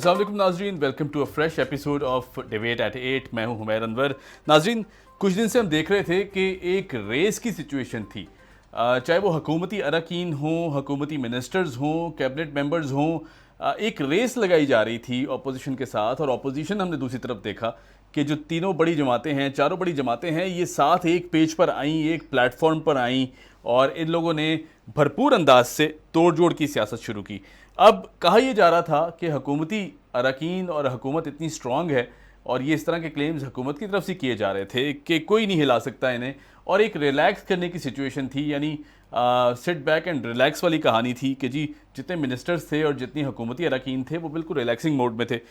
अस्सलाम वालेकुम नाजरीन, welcome to a fresh episode of debate at 8। मैं हूं हुमैर अनवर। नाजरीन, कुछ दिन से हम देख रहे थे कि एक रेस की सिचुएशन थी, चाहे वो हुकूमती अरकान हों, हुकूमती मिनिस्टर्स हों, कैबिनेट मेंबर्स हों, एक रेस लगाई जा रही थी अपोजिशन के साथ। और अपोजिशन हमने दूसरी तरफ देखा कि जो तीनों बड़ी जमातें हैं, चारों बड़ी जमातें हैं, ये साथ एक पेज पर आईं, एक प्लेटफॉर्म पर आईं और इन लोगों ने भरपूर अंदाज से तोड़ जोड़ की सियासत शुरू की। अब कहा यह जा रहा था कि हुकूमती अरकान और हुकूमत इतनी स्ट्रॉन्ग है, और ये इस तरह के क्लेम्स हुकूमत की तरफ से किए जा रहे थे कि कोई नहीं हिला सकता इन्हें, और एक रिलैक्स करने की सिचुएशन थी, यानी सिट बैक एंड रिलैक्स वाली कहानी थी कि जी जितने मिनिस्टर्स थे और जितनी हुकूमती अरकान थे वो बिल्कुल रिलैक्सिंग मोड में थे।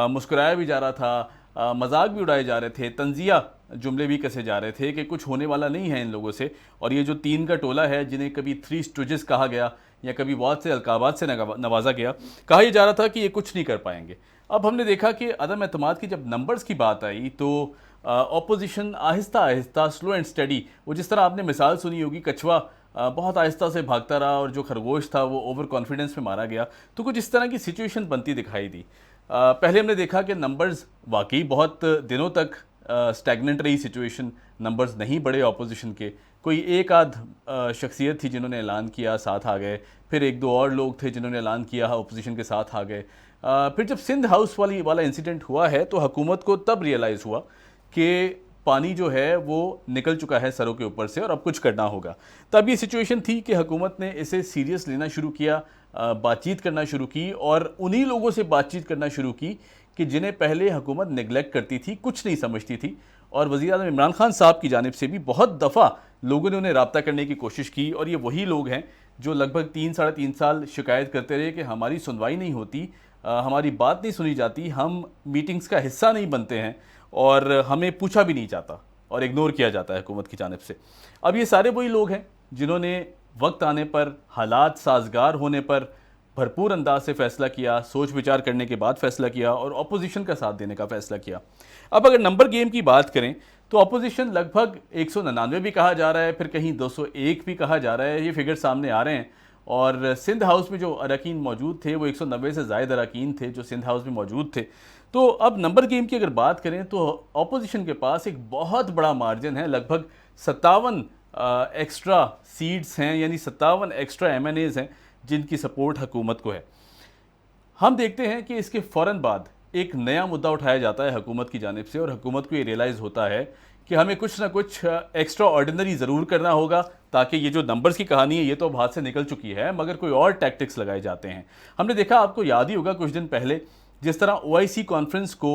मुस्कुराया भी जा रहा था, मजाक भी उड़ाए जा रहे थे, तंजिया जुमले भी कसे जा रहे थे कि कुछ होने वाला नहीं है इन लोगों से। और ये जो तीन का टोला है, जिन्हें कभी थ्री स्टूजेस कहा गया या कभी बहुत से अलकाबात से नवाजा गया, कहा यह जा रहा था कि ये कुछ नहीं कर पाएंगे। अब हमने देखा कि अदम एतमाद की जब नंबर्स की बात आई तो opposition Aahista Aahista, slow and study, वो जिस तरह आपने मिसाल सुनी होगी, कछुआ बहुत आहिस्ता से भागता रहा और जो खरगोश था वो ओवर कॉन्फिडेंस में मारा गया, तो कुछ इस तरह की सिचुएशन बनती दिखाई दी। पहले हमने देखा कि नंबर्स वाकई बहुत दिनों तक स्टैगनेंट रही सिचुएशन, नंबर्स नहीं बढ़े ऑपोजिशन के। कोई एक आध शख्सियत थी जिन्होंने ऐलान किया, साथ आ गए, फिर एक दो और लोग थे जिन्होंने ऐलान किया, अपोजिशन के साथ आ गए। फिर जब सिंध हाउस वाला इंसिडेंट हुआ है तो हुकूमत को तब रियलाइज़ हुआ कि पानी जो है वो निकल चुका है सरों के ऊपर से और अब कुछ करना होगा। तब ये सिचुएशन थी कि हुकूमत ने इसे सीरियस लेना शुरू किया, बातचीत करना शुरू की, और उन्हीं लोगों से बातचीत करना शुरू की कि जिन्हें पहले हुकूमत नेगलेक्ट करती थी, कुछ नहीं समझती थी। और वज़ीर आज़म इमरान खान साहब की जानिब से भी बहुत दफ़ा लोगों ने उन्हें रब्ता करने की कोशिश की, और ये वही लोग हैं जो लगभग 3-3.5 साल शिकायत करते रहे कि हमारी सुनवाई नहीं होती, हमारी बात नहीं सुनी जाती, हम मीटिंग्स का हिस्सा नहीं बनते हैं और हमें पूछा भी नहीं जाता और इग्नोर किया जाता है हुकूमत की जानिब से। अब ये सारे वही लोग हैं जिन्होंने वक्त आने पर, हालात साजगार होने पर भरपूर अंदाज से फ़ैसला किया, सोच विचार करने के बाद फ़ैसला किया और अपोजिशन का साथ देने का फ़ैसला किया। अब अगर नंबर गेम की बात करें तो अपोजिशन लगभग 199 भी कहा जा रहा है, फिर कहीं 201 भी कहा जा रहा है, ये फिगर सामने आ रहे हैं। और सिंध हाउस में जो अरकान मौजूद थे वो 190 से ज़ायद अरकान थे जो सिंध हाउस में मौजूद थे। तो अब नंबर गेम की अगर बात करें तो अपोजिशन के पास एक बहुत बड़ा मार्जिन है, लगभग 57 एक्स्ट्रा सीट्स हैं, यानी 57 एक्स्ट्रा MNAs हैं जिनकी सपोर्ट हुकूमत को है। हम देखते हैं कि इसके फ़ौरन बाद एक नया मुद्दा उठाया जाता है हुकूमत की जानिब से, और हुकूमत को ये रियलाइज़ होता है कि हमें कुछ ना कुछ एक्स्ट्रा ऑर्डिनरी ज़रूर करना होगा, ताकि ये जो नंबर्स की कहानी है ये तो अब हाथ से निकल चुकी है, मगर कोई और टैक्टिक्स लगाए जाते हैं। हमने देखा, आपको याद ही होगा कुछ दिन पहले जिस तरह OIC कॉन्फ्रेंस को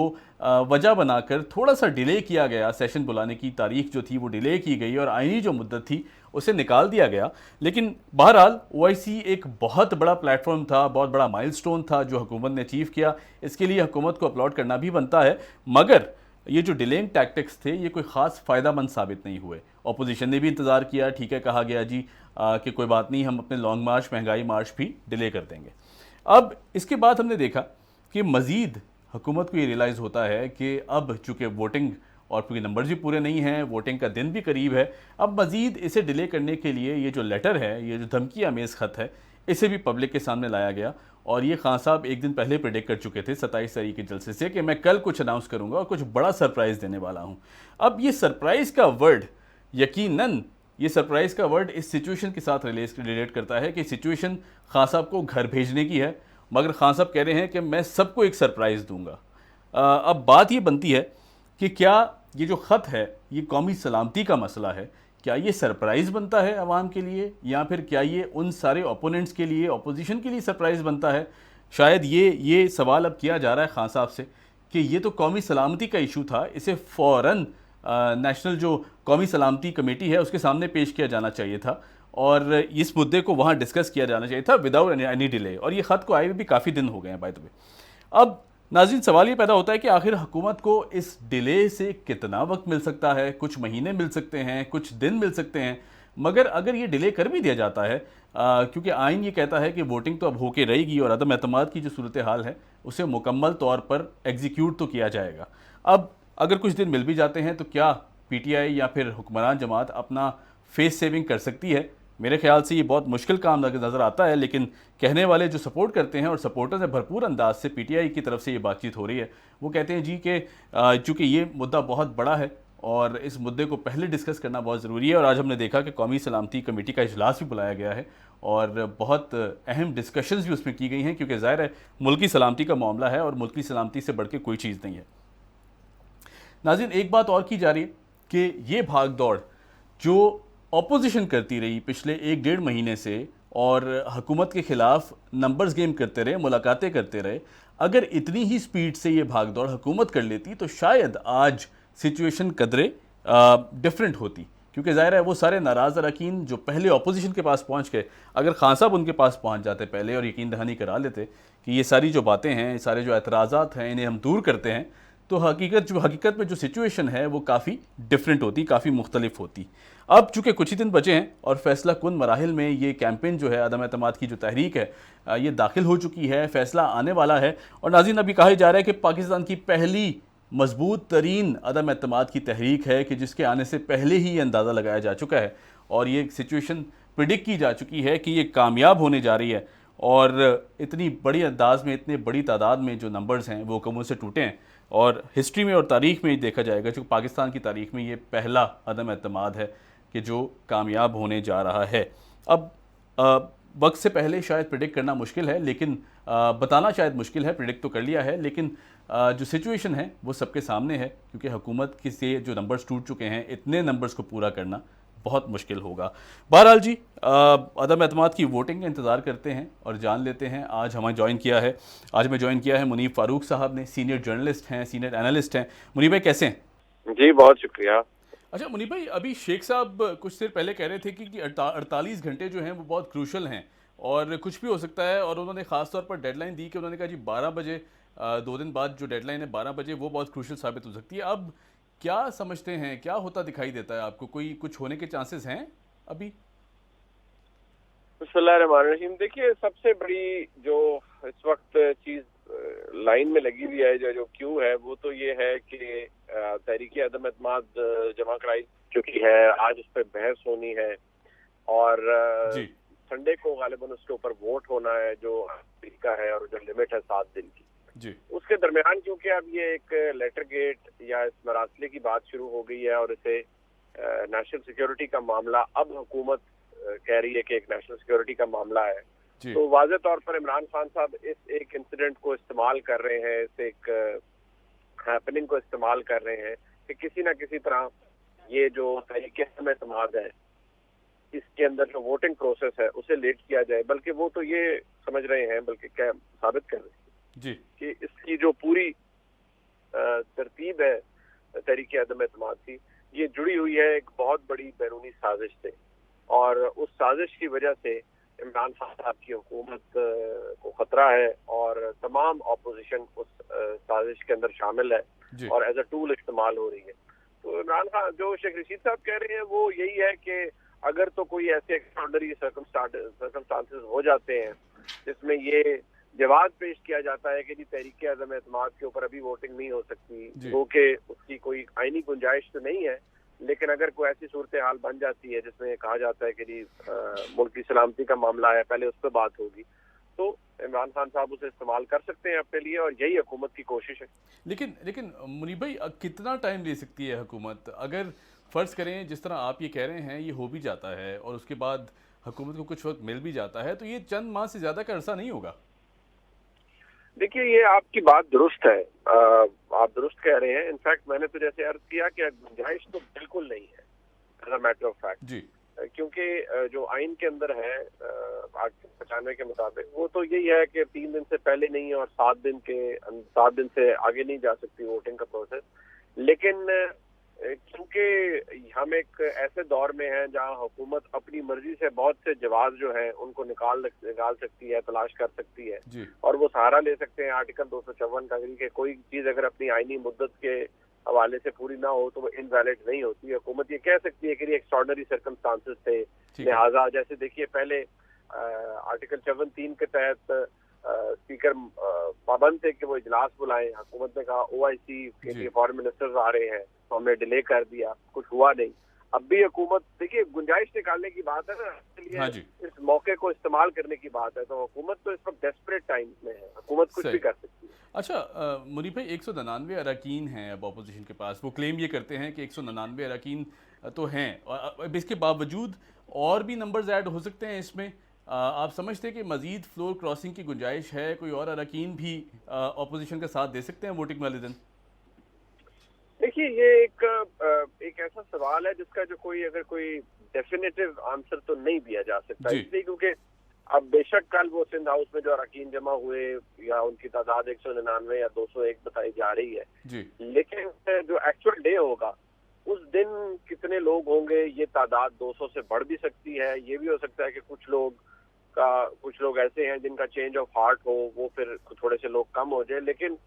वजह बनाकर थोड़ा सा डिले किया गया, सेशन बुलाने की तारीख जो थी वो डिले की गई और आईनी जो मुद्दत थी उसे निकाल दिया गया। लेकिन बहरहाल OIC एक बहुत बड़ा प्लेटफॉर्म था, बहुत बड़ा माइलस्टोन था जो हुकूमत ने अचीव किया, इसके लिए हुकूमत को अपलॉड करना भी बनता है। मगर ये जो डिलेइंग टैक्टिक्स थे ये कोई ख़ास फ़ायदामंद साबित नहीं हुए। अपोजिशन ने भी इंतज़ार किया, ठीक है, कहा गया जी कि कोई बात नहीं, हम अपने लॉन्ग मार्च, महंगाई मार्च भी डिले कर देंगे। अब इसके बाद हमने देखा कि मज़ीद हुकूमत को ये रियलाइज़ होता है कि अब चूँकि वोटिंग और क्योंकि नंबर्स भी पूरे नहीं हैं, वोटिंग का दिन भी करीब है, अब मज़ीद इसे डिले करने के लिए ये जो लेटर है, ये जो धमकी आमेज़ ख़त है, इसे भी पब्लिक के सामने लाया गया। और ये खान साहब एक दिन पहले प्रेडिक्ट कर चुके थे 27 तारीख के जलसे से कि मैं कल कुछ अनाउंस करूंगा और कुछ बड़ा सरप्राइज़ देने वाला हूं। अब ये सरप्राइज़ का वर्ड, यकीनन ये सरप्राइज़ का वर्ड इस सिचुएशन के साथ रिलेट करता है कि सिचुएशन खान साहब को घर भेजने की है, मगर खान साहब कह रहे हैं कि मैं सबको एक सरप्राइज़ दूंगा। अब बात ये बनती है कि क्या ये जो ख़त है ये कौमी सलामती का मसला है, क्या ये सरप्राइज़ बनता है अवाम के लिए, या फिर क्या ये उन सारे ओपोनेंट्स के लिए, अपोजिशन के लिए सरप्राइज़ बनता है? शायद ये सवाल अब किया जा रहा है खान साहब से कि ये तो कौमी सलामती का इशू था, इसे फ़ौरन नेशनल जो कौमी सलामती कमेटी है उसके सामने पेश किया जाना चाहिए था और इस मुद्दे को वहाँ डिस्कस किया जाना चाहिए था विदाउट एनी डिले। और ये ख़त को आए हुए भी काफ़ी दिन हो गए हैं बाय द वे। अब नाज़रीन, सवाल ये पैदा होता है कि आखिर हुकूमत को इस डिले से कितना वक्त मिल सकता है? कुछ महीने मिल सकते हैं, कुछ दिन मिल सकते हैं, मगर अगर ये डिले कर भी दिया जाता है, क्योंकि आइन ये कहता है कि वोटिंग तो अब होके रहेगी और अदम एतमाद की जो सूरत हाल है उसे मुकम्मल तौर पर एग्जीक्यूट तो किया जाएगा। अब अगर कुछ दिन मिल भी जाते हैं तो क्या PTI या फिर हुक्मरान जमात अपना फेस सेविंग कर सकती है? मेरे ख्याल से ये बहुत मुश्किल काम नज़र आता है, लेकिन कहने वाले जो सपोर्ट करते हैं और सपोर्टर्स हैं भरपूर अंदाज से पीटीआई की तरफ से ये बातचीत हो रही है। वो कहते हैं जी कि चूँकि ये मुद्दा बहुत बड़ा है और इस मुद्दे को पहले डिस्कस करना बहुत ज़रूरी है, और आज हमने देखा कि कौमी सलामती कमेटी का इजलास भी बुलाया गया है और बहुत अहम डिस्कशंस भी उसमें की गई हैं, क्योंकि ज़ाहिर है मुल्क की सलामती का मामला है और मुल्क की सलामती से बढ़ के कोई चीज़ नहीं है। नाज़रीन, एक बात और की जा रही है कि ये भाग दौड़ जो ऑपोजिशन करती रही पिछले 1-1.5 महीने से और हुकूमत के ख़िलाफ़ नंबर्स गेम करते रहे, मुलाकातें करते रहे, अगर इतनी ही स्पीड से ये भाग दौड़ हुकूमत कर लेती तो शायद आज सिचुएशन कदरे डिफरेंट होती, क्योंकि ज़ाहिर है वो सारे नाराज़ अरकान जो पहले ऑपोजिशन के पास पहुंच गए, अगर खान साहब उनके पास पहुंच जाते पहले और यकीन दहानी करा लेते कि ये सारी जो बातें हैं, सारे जो एतराज़ात हैं, इन्हें हम दूर करते हैं, तो हकीकत में जो सिचुएशन है वो काफ़ी डिफरेंट होती, काफ़ी मुख्तलिफ होती। अब चूँकि कुछ ही दिन बचे हैं और फैसला कुन मराहिल में ये कैंपेन जो है अदम एतमाद की जो तहरीक है ये दाखिल हो चुकी है, फैसला आने वाला है। और नाज़रीन, अभी कहा जा रहा है कि पाकिस्तान की पहली मजबूत तरीन अदम एतमाद की तहरीक है कि जिसके आने से पहले ही ये अंदाज़ा लगाया जा चुका है और ये सिचुएशन प्रिडिक्ट की जा चुकी है कि ये कामयाब होने जा रही है। और इतनी बड़ी अंदाज में, इतने बड़ी तादाद में जो नंबर्स हैं वो हुकूमत से टूटे हैं और हिस्ट्री में और तारीख़ में देखा जाएगा, जो पाकिस्तान की तारीख़ में ये पहला अदम एतमाद है कि जो कामयाब होने जा रहा है। अब वक्त से पहले शायद प्रिडिक्ट करना मुश्किल है, लेकिन बताना शायद मुश्किल है, प्रिडिक्ट तो कर लिया है, लेकिन जो सिचुएशन है वो सबके सामने है, क्योंकि हुकूमत के से जो नंबर्स टूट चुके हैं, इतने नंबर्स को पूरा करना बहुत मुश्किल होगा। बहरहाल जी, अदम एतमाद की वोटिंग का इंतज़ार करते हैं और जान लेते हैं। आज हमें ज्वाइन किया है मुनीब फारूक साहब ने, सीनियर जर्नलिस्ट हैं, सीनियर एनालिस्ट हैं। मुनीब भाई कैसे हैं? जी बहुत शुक्रिया। अच्छा मुनीब भाई, अभी शेख साहब कुछ देर पहले कह रहे थे कि 48 घंटे जो हैं वो बहुत क्रूशल हैं और कुछ भी हो सकता है, और उन्होंने ख़ास तौर पर डेडलाइन दी कि उन्होंने कहा जी 12 बजे, 2 दिन बाद जो डेडलाइन है 12 बजे, वो बहुत क्रूशल साबित हो सकती है। अब क्या समझते हैं, क्या होता दिखाई देता है आपको? कोई कुछ होने के चांसेस हैं अभी? बिस्मिल्लाहिर्रहमानिर्रहीम। देखिए, सबसे बड़ी जो इस वक्त चीज लाइन में लगी हुई है, जो क्यों है, वो तो ये है कि तहरीक अदम एतमाद जमा कराई चुकी है, आज उस पर बहस होनी है और संडे को गालिबन उसके ऊपर वोट होना है, जो तरीका है और जो लिमिट है 7 दिन की जी। उसके दरमियान क्योंकि अब ये एक लेटर गेट या इस मरासले की बात शुरू हो गई है और इसे नेशनल सिक्योरिटी का मामला अब हुकूमत कह रही है कि एक नेशनल सिक्योरिटी का मामला है, तो वाज़े तौर पर इमरान खान साहब इस एक इंसिडेंट को इस्तेमाल कर रहे हैं, इस एक हैपनिंग को इस्तेमाल कर रहे हैं कि किसी ना किसी तरह ये जो तरीके से एतमाद है, इसके अंदर जो वोटिंग प्रोसेस है उसे लेट किया जाए। बल्कि वो तो ये समझ रहे हैं, बल्कि क्या साबित कर रहे हैं जी कि इसकी जो पूरी तरतीब है तहरीक अदम एतमाद की, ये जुड़ी हुई है एक बहुत बड़ी बैरूनी साजिश से, और उस साजिश की वजह से इमरान खान साहब की हुकूमत को खतरा है और तमाम ऑपोजिशन उस साजिश के अंदर शामिल है और एज अ टूल इस्तेमाल हो रही है। तो इमरान खान, जो शेख रशीद साहब कह रहे हैं, वो यही है कि अगर तो कोई ऐसे एक्स्ट्राऑर्डिनरी सर्कमस्टांसेस हो जाते हैं जिसमें ये जवाब पेश किया जाता है कि जी तहरीक अदम एतमाद के ऊपर अभी वोटिंग नहीं हो सकती, क्योंकि उसकी कोई आईनी गुंजाइश तो नहीं है, लेकिन अगर कोई ऐसी सूरत हाल बन जाती है जिसमें कहा जाता है कि जी मुल्क की सलामती का मामला है, पहले उस पर बात होगी, तो इमरान खान साहब उसे इस्तेमाल कर सकते हैं अपने लिए, और यही हुकूमत की कोशिश है। लेकिन मुनीब भाई, कितना टाइम ले सकती है हुकूमत? अगर फ़र्ज़ करें जिस तरह आप ये कह रहे हैं, ये हो भी जाता है और उसके बाद हुकूमत को कुछ वक्त मिल भी जाता है, तो ये चंद माह से ज़्यादा का अरसा नहीं होगा। देखिए, ये आपकी बात दुरुस्त है, आप दुरुस्त कह रहे हैं। इनफैक्ट मैंने तो जैसे अर्ज किया कि गुंजाइश तो बिल्कुल नहीं है as a matter of fact जी, क्योंकि जो आइन के अंदर है आर्टिकल 95 के मुताबिक, वो तो यही है कि 3 दिन से पहले नहीं और 7 दिन से आगे नहीं जा सकती वोटिंग का प्रोसेस। लेकिन क्योंकि हम एक ऐसे दौर में हैं जहां हुकूमत अपनी मर्जी से बहुत से जवाब जो है उनको निकाल सकती है, तलाश कर सकती है और वो सहारा ले सकते हैं आर्टिकल 254 का, कि कोई चीज अगर अपनी आईनी मुद्दत के हवाले से पूरी ना हो तो वो इनवैलिड नहीं होती। हुकूमत ये कह सकती है कि ये एक्स्ट्राऑर्डिनरी सर्कमस्टांसेस थे, लिहाजा जैसे देखिए पहले आर्टिकल 53 के तहत स्पीकर पाबंद थे कि वो इजलास बुलाएं। हुकूमत ने कहा OIC के लिए फॉरेन मिनिस्टर्स आ रहे हैं, तो हमने डिले कर दिया, कुछ हुआ नहीं। अब भी हुकूमत, देखिए गुंजाइश निकालने की बात है ना, इसलिए हाँ जी। इस मौके को इस्तेमाल करने की बात है। तो हुकूमत तो इस वक्त डेस्परेट टाइम्स में है, हुकूमत कुछ भी कर सकती है। अच्छा मुनीब भाई, 199 अरकान हैं अब अपोजिशन के पास। वो क्लेम ये करते हैं कि 199 अरकान तो हैं, और अब इसके बावजूद और भी नंबर्स ऐड हो सकते हैं इसमें। आप समझते हैं कि मजीद फ्लोर क्रॉसिंग की गुंजाइश है? कोई और अरकान भी अपोजिशन का साथ दे सकते हैं वोटिंग वाले दिन? देखिए ये एक ऐसा सवाल है जिसका जो कोई डेफिनेटिव आंसर तो नहीं दिया जा सकता, इसलिए क्योंकि अब बेशक कल वो सिंध हाउस में जो अरकान जमा हुए या उनकी तादाद 199 या 201 बताई जा रही है जी। लेकिन जो एक्चुअल डे होगा उस दिन कितने लोग होंगे, ये तादाद 200 से बढ़ भी सकती है। ये भी हो सकता है कि कुछ लोग ऐसे हैं जिनका चेंज ऑफ हार्ट हो, वो फिर थोड़े से लोग कम हो जाए। लेकिन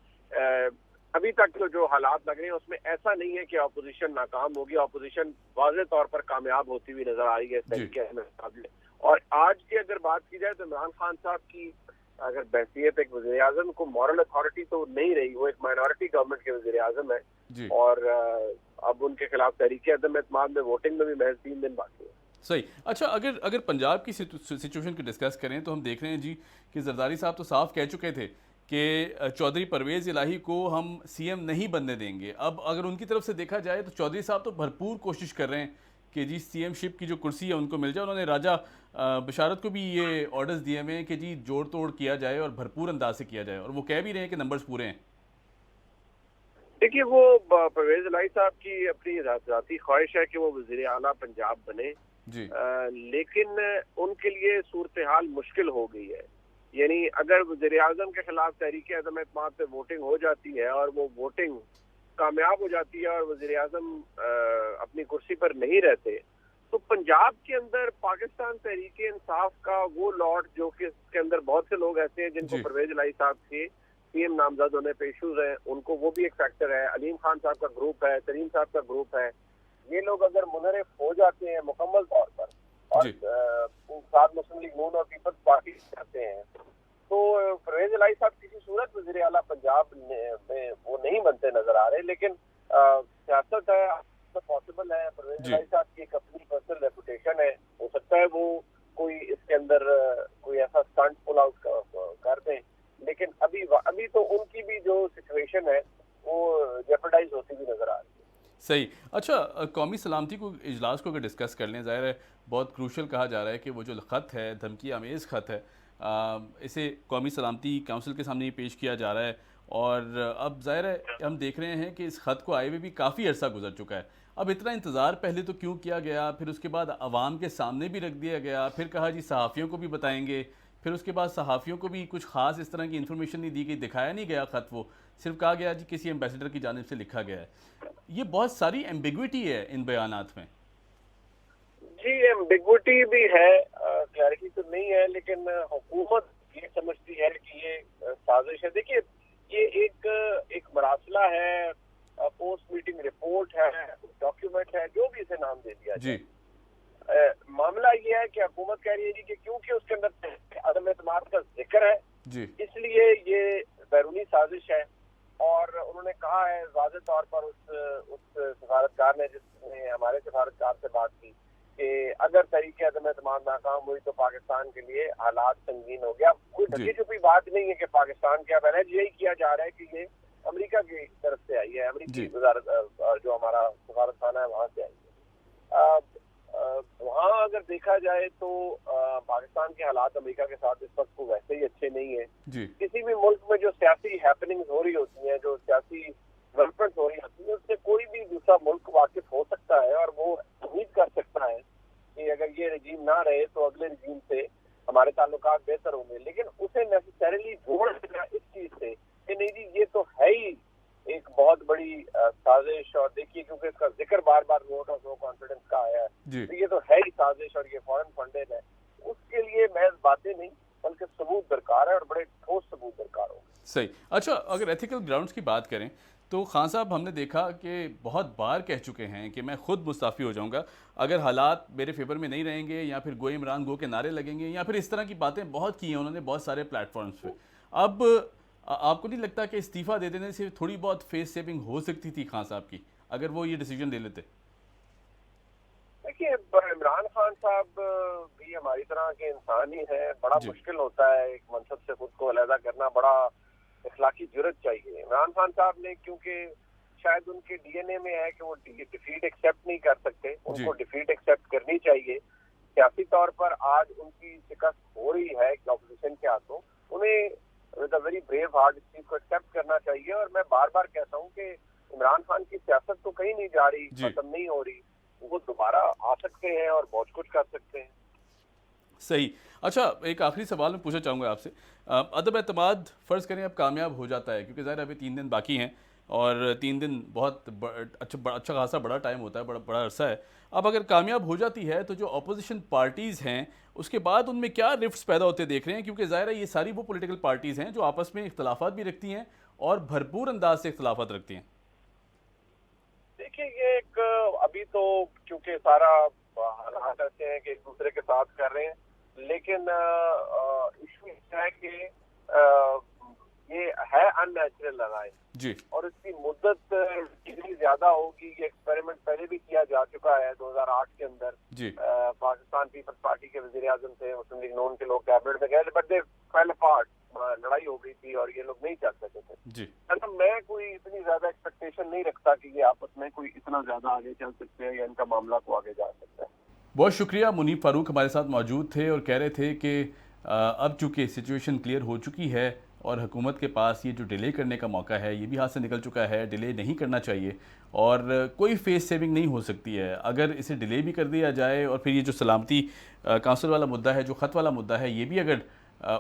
अभी तक तो जो हालात लग रहे हैं उसमें ऐसा नहीं है कि अपोजिशन नाकाम होगी। अपोजिशन वाज़ेह तौर पर कामयाब होती हुई नजर आ रही है इस तरीके के मुकाबले। और आज की अगर बात की जाए तो इमरान खान साहब की अगर बहसीत एक वज़ीर आज़म को मॉरल अथॉरिटी तो नहीं रही, वो एक माइनॉरिटी गवर्नमेंट के वज़ीर आज़म है जी। और अब उनके खिलाफ तहरीक अदम एतमाद में वोटिंग में भी महज 3 दिन बाकी है। सही। अच्छा, अगर पंजाब की सिचुएशन की डिस्कस करें तो हम देख रहे हैं जी कि जरदारी साहब तो साफ कह चुके थे कि चौधरी परवेज़ इलाही को हम सीएम नहीं बनने देंगे। अब अगर उनकी तरफ से देखा जाए तो चौधरी साहब तो भरपूर कोशिश कर रहे हैं कि जी सीएम शिप की जो कुर्सी है उनको मिल जाए। उन्होंने राजा बशारत को भी ये ऑर्डर्स दिए हुए हैं कि जी जोड़ तोड़ किया जाए और भरपूर अंदाज से किया जाए, और वो कह भी रहे हैं कि नंबर्स पूरे हैं। देखिए वो परवेज इलाही साहब की अपनी ज़ाती ख्वाहिश है कि वो वज़ीर आला पंजाब बने जी। लेकिन उनके लिए सूरत हाल मुश्किल हो गई है। यानी अगर वज़ीर आज़म के खिलाफ तहरीक अदम एतमाद पे वोटिंग हो जाती है और वो वोटिंग कामयाब हो जाती है और वज़ीर आज़म अपनी कुर्सी पर नहीं रहते, तो पंजाब के अंदर पाकिस्तान तहरीक इंसाफ का वो लॉट जो कि इसके अंदर बहुत से लोग ऐसे हैं जिनको परवेज इलाही साहब के सीएम नामजद होने पे इशूज हैं, उनको वो भी एक फैक्टर है। अलीम खान साहब का ग्रुप है, तरीन साहब का ग्रुप है, ये लोग अगर मुनरिफ हो जाते हैं मुकम्मल तौर पर और साथ मुस्लिम लीग नून और पीपल्स पार्टी जाते हैं तो परवेज इलाही साहब किसी सूरत वज़ीर आला पंजाब में वो नहीं बनते नजर आ रहे। लेकिन सियासत है तो पॉसिबल है। परवेज इलाही साहब की एक अपनी पर्सनल रेपुटेशन है, हो सकता है वो कोई इसके अंदर कोई ऐसा स्टंट पुल आउट कर दें, लेकिन अभी तो उनकी भी जो सिचुएशन है वो जेपरडाइज होती हुई नजर आ रही है। सही। अच्छा, कौमी सलामती को इजलास को अगर डिस्कस कर लें, ज़ाहिर है बहुत क्रूशल कहा जा रहा है कि वो जो ख़त है, धमकी आमेज़ ख़त है, इसे कौमी सलामती काउंसिल के सामने पेश किया जा रहा है। और अब ज़ाहिर है हम देख रहे हैं कि इस ख़त को आए हुए भी काफ़ी अरसा गुजर चुका है। अब इतना इंतज़ार पहले तो क्यों किया गया, फिर उसके बाद अवाम के सामने भी रख दिया गया, फिर कहा जी सहाफ़ियों को भी बताएंगे, फिर उसके बाद सहाफ़ियों को भी कुछ ख़ास इस तरह की इन्फॉर्मेशन नहीं दी गई, दिखाया नहीं गया ख़त, वो सिर्फ कहा गया जी किसी एम्बेसडर की जानिब से लिखा गया है। ये बहुत सारी एम्बिग्विटी है इन बयानात में। जी एम्बिग्विटी भी है, क्लैरिटी तो नहीं है, लेकिन हुकूमत ये समझती है कि ये साजिश है। देखिए ये एक मरासला है, पोस्ट मीटिंग रिपोर्ट है, डॉक्यूमेंट है, जो भी इसे नाम दे दिया जी। मामला ये है कि हुकूमत कह रही है कि क्योंकि उसके अंदर अदम एतमाद का जिक्र है जी। इसलिए ये बैरूनी साजिश है। और उन्होंने कहा है वाज़ेह तौर पर उस सफारतकार ने जिसने हमारे सफारतकार से बात की कि अगर तहरीक अदम एतमाद नाकाम हुई तो पाकिस्तान के लिए हालात संगीन हो गया। कोई ढकी छुपी बात नहीं है कि पाकिस्तान क्या बना है, यही किया जा रहा है कि ये अमेरिका की तरफ से आई है, अमेरिकी वज़ारत जो हमारा सफारत खाना है वहाँ से आई है। वहाँ अगर देखा जाए तो पाकिस्तान के हालात अमेरिका के साथ इस वक्त को वैसे ही अच्छे नहीं है। किसी भी मुल्क में जो सियासी हैपनिंग्स हो रही होती हैं, जो सियासी डेवलपमेंट हो रही होती है, उससे कोई भी दूसरा मुल्क वाकिफ हो सकता है और वो उम्मीद कर सकता है कि अगर ये रजीम ना रहे तो अगले रजीम से हमारे ताल्लुकात बेहतर होंगे। लेकिन उसे नेसेसरीली जोड़ देना इस चीज से कि नहीं जी ये तो है ही एक बहुत बड़ी साजिश, और देखिए क्योंकि इसका जिक्र बार बार वोट ऑफ नो कॉन्फिडेंस का आया है, तो ये तो है ही साजिश और ये फॉरेन फंडेड है। उसके लिए महज बातें नहीं बल्कि सबूत दरकार है और बड़े ठोस सबूत दरकार हो। सही। अच्छा, अगर एथिकल ग्राउंड्स की बात करें तो खान साहब हमने देखा कि बहुत बार कह चुके हैं कि मैं खुद मुस्ताफ़ी हो जाऊंगा अगर हालात मेरे फेवर में नहीं रहेंगे, या फिर गो इमरान गो के नारे लगेंगे, या फिर इस तरह की बातें बहुत की हैं उन्होंने बहुत सारे प्लेटफॉर्म्स पे। अब आपको नहीं लगता कि इस्तीफ़ा दे देने से थोड़ी बहुत फेस सेविंग हो सकती थी खान साहब की अगर वो ये डिसीजन ले लेते? देखिए इमरान खान साहब भी हमारी तरह के इंसान ही हैं। बड़ा मुश्किल होता है एक मनसब से खुद को अलहदा करना, बड़ा इखलाकी जुर्रत चाहिए। इमरान खान साहब ने, क्योंकि शायद उनके डीएनए में है कि वो डिफीट एक्सेप्ट नहीं कर सकते, उनको डिफीट एक्सेप्ट करनी चाहिए। सियासी तौर पर आज उनकी शिकस्त हो रही है ऑपोजिशन के हाथों, उन्हें with a very brave heart इस चीज को एक्सेप्ट करना चाहिए। और मैं बार बार कहता हूँ कि इमरान खान की सियासत तो कहीं नहीं जा रही, खत्म नहीं हो रही, वो दोबारा आ सकते हैं और बहुत कुछ कर सकते हैं। सही। अच्छा, एक आखिरी सवाल मैं पूछना चाहूँगा आपसे। अदब एतमाद फ़र्ज़ करें अब कामयाब हो जाता है, क्योंकि ज़ाहिर अभी 3 दिन बाकी हैं और 3 दिन बहुत अच्छा खासा बड़ा टाइम होता है, बड़ा अरसा है। अब अगर कामयाब हो जाती है तो जो अपोजिशन पार्टीज़ हैं उसके बाद उनमें क्या रिफ्ट्स पैदा होते देख रहे हैं, क्योंकि ज़ाहिर है ये सारी वो पॉलिटिकल पार्टीज़ हैं जो आपस में इख्तलाफात भी रखती हैं और भरपूर अंदाज से इख्तलाफात रखती हैं। देखिए ये एक अभी तो क्योंकि सारा हालात ऐसे हैं कि एक दूसरे के साथ कर रहे हैं, लेकिन इशू है कि ये है अननेचुरल लड़ाई जी, और इसकी मुद्दत कितनी ज्यादा होगी। ये एक्सपेरिमेंट पहले भी किया जा चुका है 2008 के अंदर जी। पाकिस्तान पीपल्स पार्टी के वजीर आजम थे, मुस्लिम लीग नून के लोग कैबिनेट में गए, बट दे फेल अपार्ट, लड़ाई हो गई थी और ये लोग नहीं चल सके थे जी। मैं कोई इतनी ज्यादा एक्सपेक्टेशन नहीं रखता कि ये आपस में कोई इतना ज्यादा आगे चल सकते हैं या इनका मामला को आगे जा सकता है। बहुत शुक्रिया। मुनीब फारूक हमारे साथ मौजूद थे और कह रहे थे कि अब चूँकि सिचुएशन क्लियर हो चुकी है और हुकूमत के पास ये जो डिले करने का मौका है ये भी हाथ से निकल चुका है, डिले नहीं करना चाहिए और कोई फेस सेविंग नहीं हो सकती है अगर इसे डिले भी कर दिया जाए। और फिर ये जो सलामती काउंसिल वाला मुद्दा है, जो ख़त वाला मुद्दा है, ये भी अगर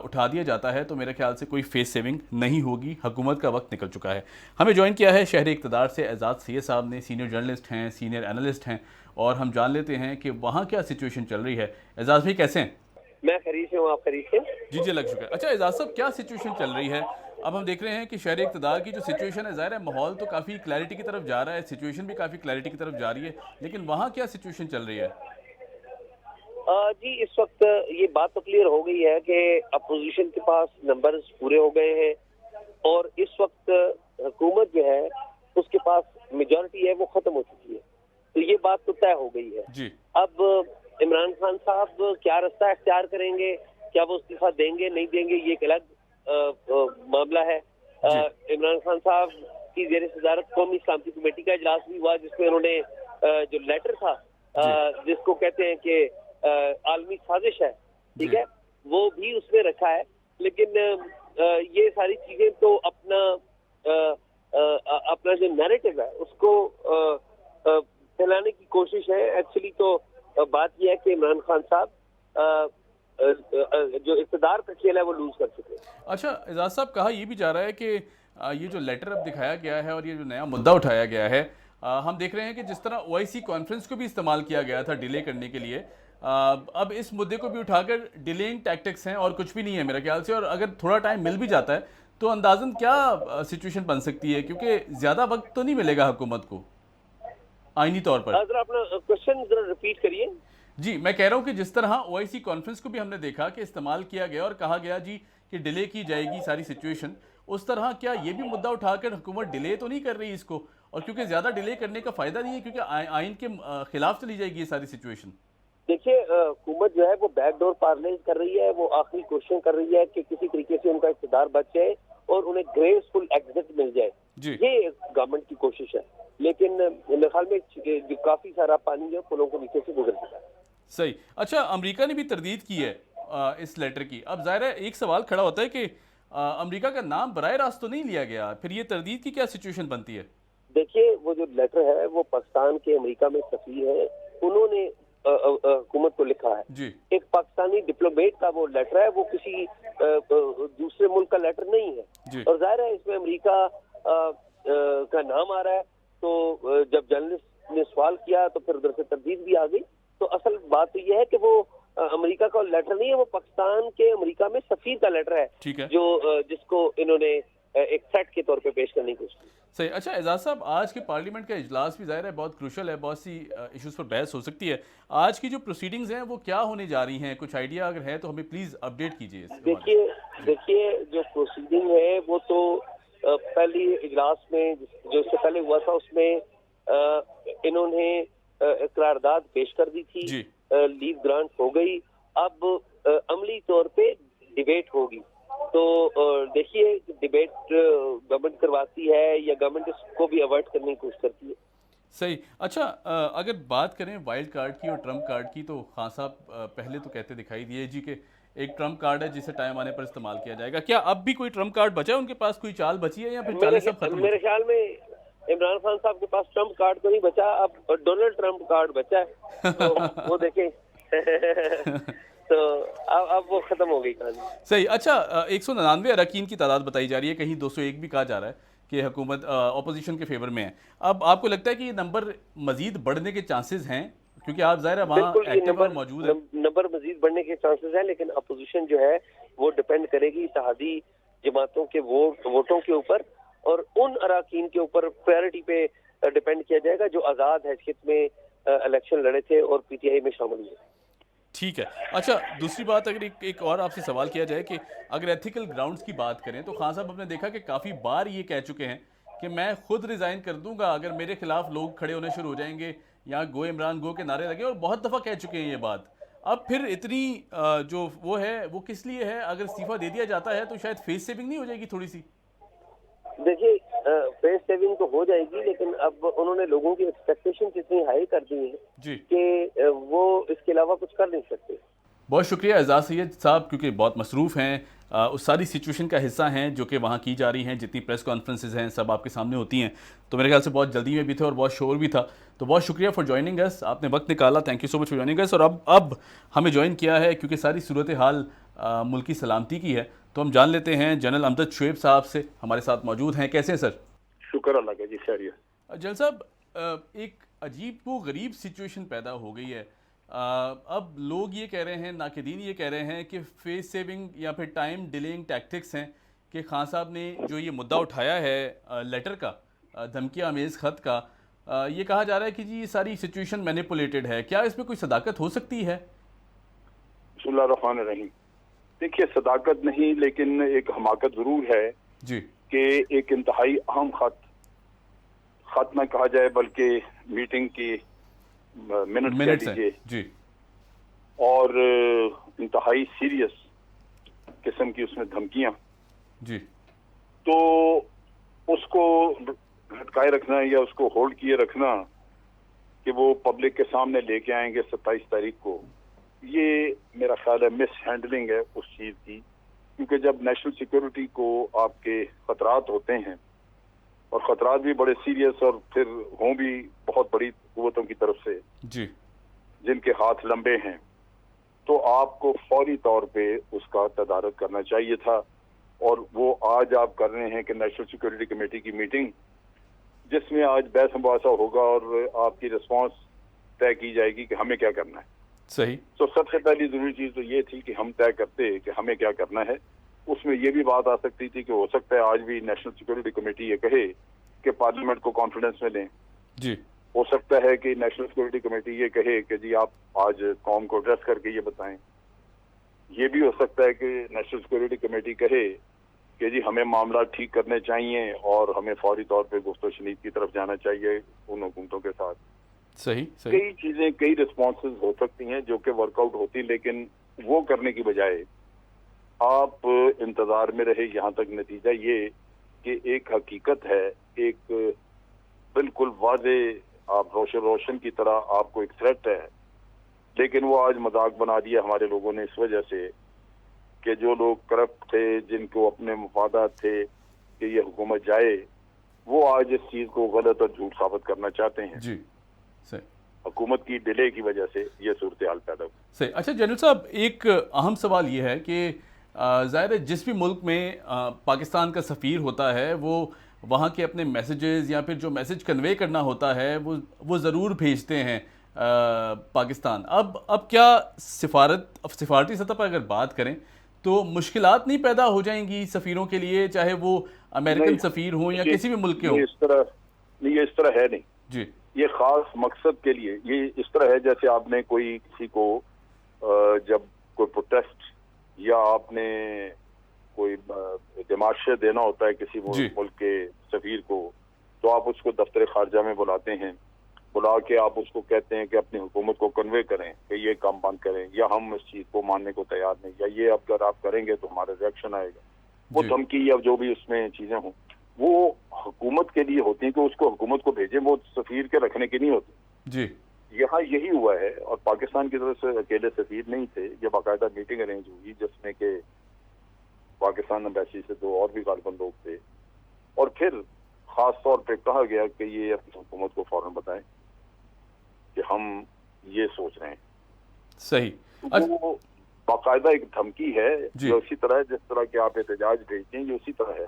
उठा दिया जाता है तो मेरे ख्याल से कोई फेस सेविंग नहीं होगी। हुकूमत का वक्त निकल चुका है। हमें ज्वाइन किया है शहर इक़्तिदार से एजाज़ सैयद साहब ने, सीनियर जर्नलिस्ट हैं, सीनियर एनालिस्ट हैं, और हम जान लेते हैं कि वहाँ क्या सिचुएशन चल रही है। एजाज़ भाई कैसे हैं? मैं खरीद से हूँ, आप खरीद से? जी लग चुका है। अच्छा एजाज़ साहब, क्या सिचुएशन चल रही है? अब हम देख रहे हैं कि शहर इक़्तिदार की जो सिचुएशन है, ज़ाहिर है माहौल तो काफ़ी क्लैरिटी की तरफ जा रहा है, सिचुएशन भी काफ़ी क्लैरिटी की तरफ जा रही है, लेकिन वहाँ क्या सिचुएशन चल रही है? जी इस वक्त ये बात तो क्लियर हो गई है कि अपोजिशन के पास नंबर्स पूरे हो गए हैं और इस वक्त हुकूमत जो है उसके पास मेजॉरिटी है वो खत्म हो चुकी है, तो ये बात तो तय हो गई है जी। अब इमरान खान साहब क्या रास्ता इख्तियार करेंगे, क्या वो इस्तीफा देंगे नहीं देंगे, ये एक अलग मामला है। इमरान खान साहब की ज़ेर सदारत कौमी सलामती कमेटी का इजलास भी हुआ जिसमें उन्होंने जो लेटर था जिसको कहते हैं कि आलमी साजिश है, ठीक है, वो भी उसमें रखा है। लेकिन ये सारी चीजें तो अपना जो नैरेटिव है उसको फैलाने की कोशिश है। एक्चुअली तो बात यह है कि इमरान खान साहब जो इक़्तिदार का खेल है वो लूज कर चुके हैं। अच्छा एजाज साहब, कहा यह भी जा रहा है कि ये जो लेटर अब दिखाया गया है और ये जो नया मुद्दा उठाया गया है, हम देख रहे हैं कि जिस तरह OIC कॉन्फ्रेंस को भी इस्तेमाल किया गया था डिले करने के लिए, अब इस मुद्दे को भी उठाकर डिलेइंग टैक्टिक्स हैं और कुछ भी नहीं है मेरे ख्याल से। और अगर थोड़ा टाइम मिल भी जाता है तो अंदाजन क्या सिचुएशन बन सकती है, क्योंकि ज़्यादा वक्त तो नहीं मिलेगा हुकूमत को आईनी तौर पर। जरा अपना क्वेश्चन जरा रिपीट करिए। जी मैं कह रहा हूँ कि जिस तरह OIC कॉन्फ्रेंस को भी हमने देखा कि इस्तेमाल किया गया और कहा गया जी कि डिले की जाएगी सारी सिचुएशन, उस तरह क्या ये भी मुद्दा उठाकर हुकूमत डिले तो नहीं कर रही इसको, और क्योंकि ज़्यादा डिले करने का फ़ायदा नहीं है क्योंकि आइन के खिलाफ चली जाएगी ये सारी सिचुएशन। देखिए हुकूमत जो है वो बैकडोर पार्लेज कर रही है, वो आखिरी कोशिश कर रही है कि किसी तरीके से उनका इक़्तिदार बच जाए और उन्हें ग्रेसफुल एग्जिट मिल जाए। ये गवर्नमेंट की कोशिश है, लेकिन मेरे ख्याल में जो काफी सारा पानी जो पुलों को नीचे से गुजर चुका है। सही। अच्छा, अमेरिका ने भी तरदीद की है इस लेटर की। अब जाहिर है एक सवाल खड़ा होता है कि अमेरिका का नाम बराह रास्त तो नहीं लिया गया, फिर ये तरदीद की क्या सिचुएशन बनती है? देखिए वो जो लेटर है वो पाकिस्तान के अमेरिका में सफीर है, उन्होंने हुकूमत को लिखा है जी। एक पाकिस्तानी डिप्लोमेट का वो लेटर है, वो किसी दूसरे मुल्क का लेटर नहीं है। और जाहिर है इसमें अमेरिका का नाम आ रहा है, तो जब जर्नलिस्ट ने सवाल किया तो फिर उधर से तरदीद भी आ गई। तो असल बात तो यह है कि वो अमेरिका का लेटर नहीं है, वो पाकिस्तान के अमेरिका में सफीर का लेटर है, जो जिसको इन्होंने एक सेट के तौर पे पेश करने की कोशिश की। सही। अच्छा एजाज साहब, आज के पार्लियामेंट का इजलास भी जाहिर है बहुत क्रूशल है, बहुत सी इश्यूज़ पर बहस हो सकती है। आज की जो प्रोसीडिंग्स हैं वो क्या होने जा रही हैं, कुछ आइडिया अगर है तो हमें प्लीज़ अपडेट कीजिए। देखिए जो प्रोसीडिंग है वो तो पहली इजलास में जो इससे पहले हुआ था उसमें इन्होंने करारदाद पेश कर दी थी, लीव ग्रांट हो गई, अब अमली तौर पे डिबेट होगी। तो देखिए डिबेट गवर्नमेंट करवाती है या गवर्नमेंट इसको भी अवॉइड करने की कोशिश करती है। सही। अच्छा, अगर बात करें वाइल्ड कार्ड की और ट्रम्प कार्ड की, तो खान साहब पहले तो कहते दिखाई दिए जी कि एक ट्रम्प कार्ड है जिसे टाइम आने पर इस्तेमाल किया जाएगा। क्या अब भी कोई ट्रम्प कार्ड बचा है उनके पास, कोई चाल बची है, या फिर चालें सब खत्म? मेरे ख्याल में इमरान खान साहब के पास ट्रम्प कार्ड तो नहीं बचा, अब डोनाल्ड ट्रम्प कार्ड बचा है। तो वो देखें तो अब वो खत्म हो गई कहानी। सही। अच्छा, 199 अरकान की तादाद बताई जा रही है, कहीं 201 भी कहा जा रहा है कि हुकूमत अपोजिशन के फेवर में है। अब आपको लगता है कि ये नंबर मजीद बढ़ने के चांसेस हैं, क्योंकि आप जाहिर है वहाँ एक्टिव और मौजूद है? नंबर मजीद बढ़ने के चांसेस हैं, लेकिन अपोजिशन जो है वो डिपेंड करेगी इत्तेहादी जमातों के वोटों के ऊपर, और उन अरकान के ऊपर प्रायोरिटी पे डिपेंड किया जाएगा जो आज़ाद हैसियत में इलेक्शन लड़े थे और पीटीआई में शामिल हुए। ठीक है। अच्छा, दूसरी बात, अगर एक और आपसे सवाल किया जाए कि अगर एथिकल ग्राउंड्स की बात करें, तो खान साहब आपने देखा कि काफ़ी बार ये कह चुके हैं कि मैं खुद रिज़ाइन कर दूंगा अगर मेरे खिलाफ लोग खड़े होने शुरू हो जाएंगे, यहाँ गो इमरान गो के नारे लगे, और बहुत दफ़ा कह चुके हैं ये बात। अब फिर इतनी जो वो है वो किस लिए है? अगर इस्तीफा दे दिया जाता है तो शायद फेस सेविंग नहीं हो जाएगी थोड़ी सी? देखिए फेस सेविंग तो हो जाएगी, लेकिन अब उन्होंने लोगों की एक्सपेक्टेशन इतनी हाई कर दी है कि वो इसके अलावा कुछ कर नहीं सकते। बहुत शुक्रिया एजाज सैयद साहब, क्योंकि बहुत मसरूफ़ हैं, उस सारी सिचुएशन का हिस्सा हैं जो कि वहाँ की जा रही हैं। जितनी प्रेस कॉन्फ्रेंसेस हैं सब आपके सामने होती हैं, तो मेरे ख्याल से बहुत जल्दी में भी थे और बहुत शोर भी था। तो बहुत शुक्रिया फॉर ज्वाइनिंग अस, आपने वक्त निकाला, thank you so much for joining us. और अब हमें ज्वाइन किया है क्योंकि सारी सूरत हाल मुल्क की सलामती की है, तो हम जान लेते हैं जनरल अमजद शुएब साहब से, हमारे साथ मौजूद हैं। कैसे हैं सर? शुक्र अल्लाह का जी, खैरियत। जनरल साहब, एक अजीब व गरीब सिचुएशन पैदा हो गई है। अब लोग ये कह रहे हैं, नाक़दीन ये कह रहे हैं कि फेस सेविंग या फिर टाइम डिलेइंग टैक्टिक्स हैं कि खान साहब ने जो ये मुद्दा उठाया है लेटर का, धमकी आमेज़ ख़त का, ये कहा जा रहा है कि जी ये सारी सिचुएशन मैनिपुलेटेड है। क्या इसमें कोई सदाकत हो सकती है? बिस्मिल्लाहिर्रहमानिर्रहीम। देखिए, सदाकत नहीं, लेकिन एक हमाकत ज़रूर है जी कि एक इंतहाई अहम खत न कहा जाए बल्कि मीटिंग की मिनट्स लीजिए जी, और इंतहाई सीरियस किस्म की उसमें धमकियां जी, तो उसको भटकाए रखना या उसको होल्ड किए रखना कि वो पब्लिक के सामने लेके आएंगे 27 तारीख को, ये मेरा ख्याल है मिस हैंडलिंग है उस चीज़ की। क्योंकि जब नेशनल सिक्योरिटी को आपके खतरात होते हैं, और खतरात भी बड़े सीरियस और फिर हों भी बहुत बड़ी कुव्वतों की तरफ से जी, जिनके हाथ लंबे हैं, तो आपको फौरी तौर पे उसका तदारक करना चाहिए था। और वो आज आप कर रहे हैं कि नेशनल सिक्योरिटी कमेटी की मीटिंग, जिसमें आज बहस मुबासा होगा और आपकी रिस्पांस तय की जाएगी कि हमें क्या करना है। सही। तो सबसे पहली जरूरी चीज तो ये थी कि हम तय करते कि हमें क्या करना है। उसमें ये भी बात आ सकती थी कि हो सकता है आज भी नेशनल सिक्योरिटी कमेटी ये कहे कि पार्लियामेंट को कॉन्फिडेंस में लें। जी, हो सकता है कि नेशनल सिक्योरिटी कमेटी ये कहे कि जी आप आज कौम को एड्रेस करके ये बताएं। ये भी हो सकता है कि नेशनल सिक्योरिटी कमेटी कहे कि जी हमें मामला ठीक करने चाहिए और हमें फौरी तौर पे गुफ्तो शनीद की तरफ जाना चाहिए उन हुकूमतों के साथ। सही, सही। कई चीजें, कई रिस्पॉन्सेज हो सकती हैं जो कि वर्कआउट होती, लेकिन वो करने की बजाय आप इंतजार में रहे। यहाँ तक नतीजा ये कि एक हकीकत है, एक बिल्कुल वाजे आप रोशन की तरह आपको एक थ्रेट है, लेकिन वो आज मजाक बना दिया हमारे लोगों ने इस वजह से कि जो लोग करप्ट थे, जिनको अपने मुफादात थे कि ये हुकूमत जाए, वो आज इस चीज को गलत और झूठ साबित करना चाहते हैं। जी, सही। हुकूमत की डिले की वजह से ये सूरत हाल पैदा हुई। सही। अच्छा जनरल साहब, एक अहम सवाल ये है कि ज़ाहिर है जिस भी मुल्क में पाकिस्तान का सफ़ीर होता है, वो वहाँ के अपने मैसेजेस या फिर जो मैसेज कन्वे करना होता है वो ज़रूर भेजते हैं पाकिस्तान। अब क्या सिफारती सतह पर अगर बात करें तो मुश्किलात नहीं पैदा हो जाएंगी सफ़ीरों के लिए, चाहे वो अमेरिकन सफ़ीर हों या किसी भी मुल्क के हों? ये इस तरह है नहीं जी। ये खास मकसद के लिए, ये इस तरह है जैसे आपने कोई किसी को जब कोई प्रोटेस्ट या आपने कोई दिमाशे देना होता है किसी मुल्क के सफीर को, तो आप उसको दफ्तर खारजा में बुलाते हैं, बुला के आप उसको कहते हैं कि अपनी हुकूमत को कन्वे करें कि ये काम बंद करें, या हम इस चीज को मानने को तैयार नहीं, या ये अगर आप करेंगे तो हमारा रिएक्शन आएगा, वो धमकी या जो भी उसमें चीजें हों, वो हुकूमत के लिए होती हैं कि उसको हुकूमत को भेजें, वो सफीर के रखने की नहीं होती जी। यहाँ यही हुआ है, और पाकिस्तान की तरफ से अकेले सफीर नहीं थे, ये बाकायदा मीटिंग अरेंज हुई जिसमें के पाकिस्तान एम्बेसी से 2 और भी गालिबन लोग थे, और फिर खास तौर पे कहा गया कि ये अपनी हुकूमत को फौरन बताएं कि हम ये सोच रहे हैं। सही। वो बाकायदा एक धमकी है जो उसी तरह जिस तरह के आप एहतजाज भेजते हैं, ये उसी तरह है,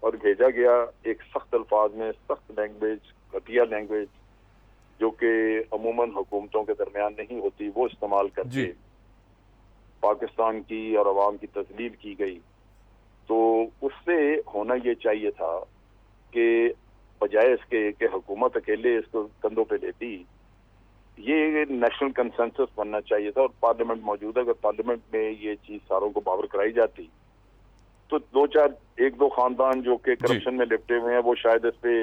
और भेजा गया एक सख्त अल्फाज में, सख्त लैंग्वेज, घटिया लैंग्वेज जो कि अमूमन हुकूमतों के दरमियान नहीं होती, वो इस्तेमाल करके पाकिस्तान की और अवाम की तजलील की गई। तो उससे होना ये चाहिए था कि बजाय इसके कि हुकूमत अकेले इसको कंधों पे लेती, ये नेशनल कंसेंसस बनना चाहिए था, और पार्लियामेंट मौजूद है। अगर पार्लियामेंट में ये चीज सारों को बावर कराई जाती तो 1-2 खानदान जो कि करप्शन में लिपटे हुए हैं वो शायद इस पे